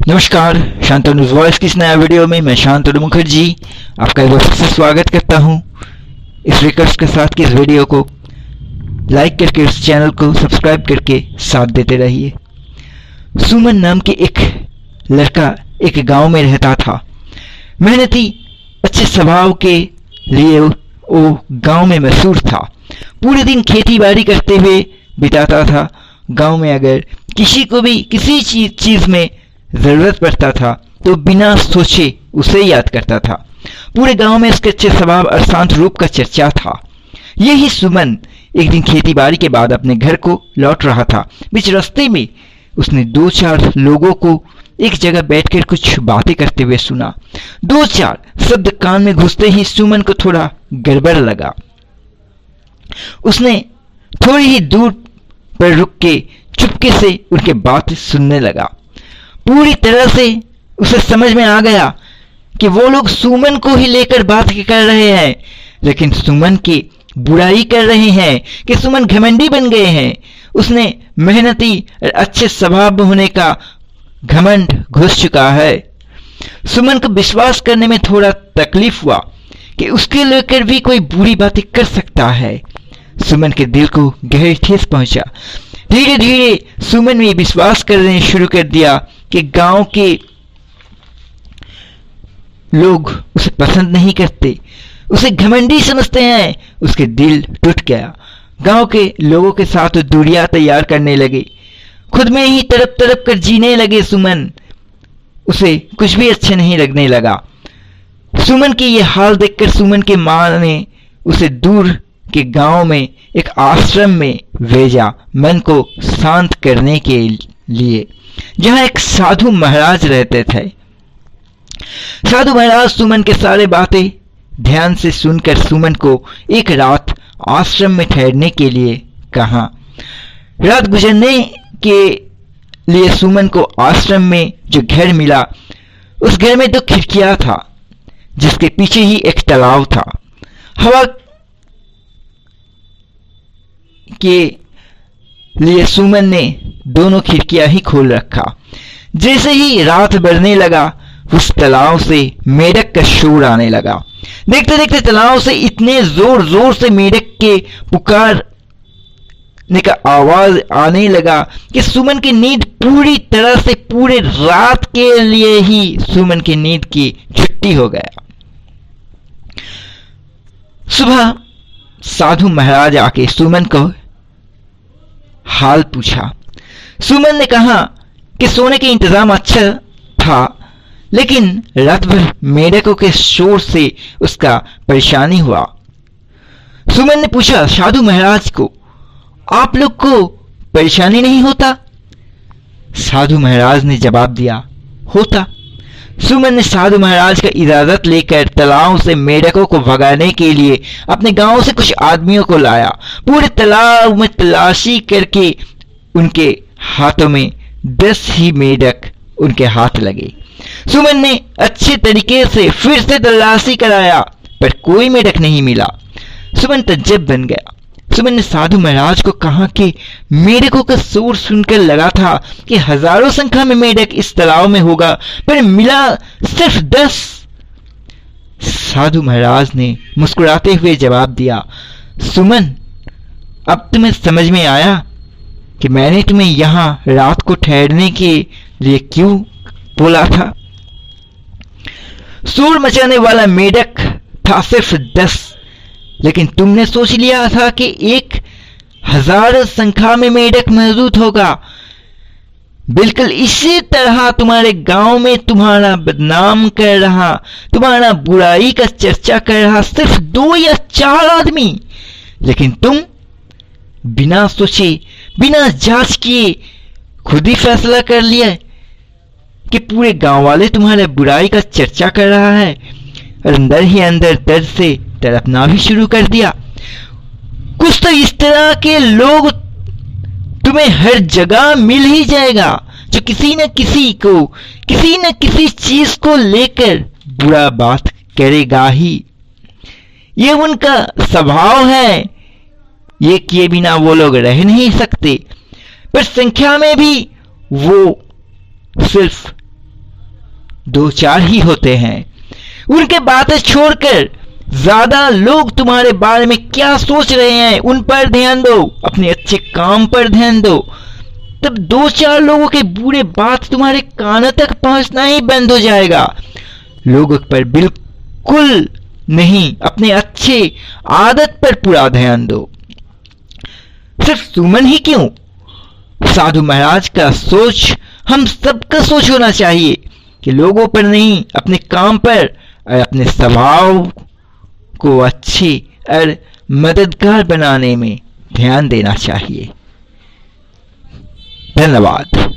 नमस्कार, शांतनु वॉइस की इस नया वीडियो में मैं शांतनु मुखर्जी आपका एक बार फिर से स्वागत करता हूं इस रिक्वेस्ट के साथ कि इस वीडियो को लाइक करके इस चैनल को सब्सक्राइब करके साथ देते रहिए। सुमन नाम के एक लड़का एक गांव में रहता था। मेहनती, अच्छे स्वभाव के लिए वो गांव में मशहूर था। पूरे दिन खेती बाड़ी करते हुए बिताता था। गांव में अगर किसी को भी किसी चीज में जरूरत पड़ता था तो बिना सोचे उसे याद करता था। पूरे गांव में उसके अच्छे स्वभाव और शांत रूप का चर्चा था। यही सुमन एक दिन खेती बाड़ी के बाद अपने घर को लौट रहा था। बीच रास्ते में उसने 2-4 लोगों को एक जगह बैठकर कुछ बातें करते हुए सुना। 2-4 शब्द कान में घुसते ही सुमन को थोड़ा गड़बड़ लगा। उसने थोड़ी ही दूर पर रुक के चुपके से उनके बातें सुनने लगा। पूरी तरह से उसे समझ में आ गया कि वो लोग सुमन को ही लेकर बात कर रहे हैं, लेकिन सुमन की बुराई कर रहे हैं कि सुमन घमंडी बन गए हैं। उसने मेहनती और अच्छे स्वभाव होने का घमंड घुस चुका है। सुमन को विश्वास करने में थोड़ा तकलीफ हुआ कि उसके लेकर भी कोई बुरी बातें कर सकता है। सुमन के दिल को गहरी ठेस पहुंचा। धीरे धीरे सुमन ने विश्वास करने शुरू कर दिया कि गांव के लोग उसे पसंद नहीं करते, उसे घमंडी समझते हैं। उसके दिल टूट गया। गांव के लोगों के साथ दूरियां तैयार करने लगे। खुद में ही तड़प तड़प कर जीने लगे सुमन। उसे कुछ भी अच्छा नहीं लगने लगा। सुमन के ये हाल देखकर सुमन के मां ने उसे दूर के गांव में एक आश्रम में भेजा, मन को शांत करने के लिए, जहां एक साधु महाराज रहते थे। साधु महाराज सुमन के सारे बातें ध्यान से सुनकर सुमन को एक रात आश्रम में ठहरने के लिए कहा। रात गुजरने के लिए सुमन को आश्रम में जो घर मिला, उस घर में 2 खिड़कियां था, जिसके पीछे ही एक तालाब था। हवा के लिए सुमन ने दोनों खिड़कियां ही खोल रखा। जैसे ही रात बढ़ने लगा, उस तालाब से मेढक का शोर आने लगा। देखते देखते तालाब से इतने जोर जोर से मेढक के पुकारने का आवाज आने लगा कि सुमन की नींद पूरी तरह से पूरे रात के लिए ही सुमन की नींद की छुट्टी हो गया। सुबह साधु महाराज आके सुमन को हाल पूछा। सुमन ने कहा कि सोने के इंतजाम अच्छा था, लेकिन रात भर मेढकों के शोर से उसका परेशानी हुआ। सुमन ने पूछा साधु महाराज को, आप लोग को परेशानी नहीं होता? साधु महाराज ने जवाब दिया, होता। सुमन ने साधु महाराज का इजाजत लेकर तालाब से मेढकों को भगाने के लिए अपने गांव से कुछ आदमियों को लाया। पूरे तालाब में तलाशी करके उनके हाथों में 10 ही मेढक उनके हाथ लगे। सुमन ने अच्छे तरीके से फिर से तलाशी कराया, पर कोई मेढक नहीं मिला। सुमन तज्जब बन गया। सुमन ने साधु महाराज को कहा कि मेढकों का शोर सुनकर लगा था कि हजारों संख्या में मेढक इस तालाब में होगा, पर मिला सिर्फ 10। साधु महाराज ने मुस्कुराते हुए जवाब दिया, सुमन, अब तुम्हें समझ में आया कि मैंने तुम्हें यहां रात को ठहरने के लिए क्यों बोला था। शोर मचाने वाला मेढक था सिर्फ 10, लेकिन तुमने सोच लिया था कि 1000 संख्या में मेढक मौजूद होगा। बिल्कुल इसी तरह तुम्हारे गांव में तुम्हारा बदनाम कर रहा, तुम्हारा बुराई का चर्चा कर रहा सिर्फ 2 या 4 आदमी, लेकिन तुम बिना सोचे, बिना जांच किए खुद ही फैसला कर लिया कि पूरे गांव वाले तुम्हारे बुराई का चर्चा कर रहा है, और अंदर ही अंदर दर्द से तड़पना भी शुरू कर दिया। कुछ तो इस तरह के लोग तुम्हें हर जगह मिल ही जाएगा, जो किसी न किसी को, किसी न किसी चीज को लेकर बुरा बात करेगा ही। ये उनका स्वभाव है। ये किए बिना वो लोग रह नहीं सकते, पर संख्या में भी वो सिर्फ दो चार ही होते हैं। उनके बातें छोड़कर ज्यादा लोग तुम्हारे बारे में क्या सोच रहे हैं उन पर ध्यान दो, अपने अच्छे काम पर ध्यान दो। तब दो चार लोगों के बुरे बात तुम्हारे कानों तक पहुंचना ही बंद हो जाएगा। लोगों पर बिल्कुल नहीं, अपने अच्छे आदत पर पूरा ध्यान दो। सिर्फ सुमन ही क्यों, साधु महाराज का सोच हम सबका सोच होना चाहिए कि लोगों पर नहीं, अपने काम पर और अपने स्वभाव को अच्छे और मददगार बनाने में ध्यान देना चाहिए। धन्यवाद।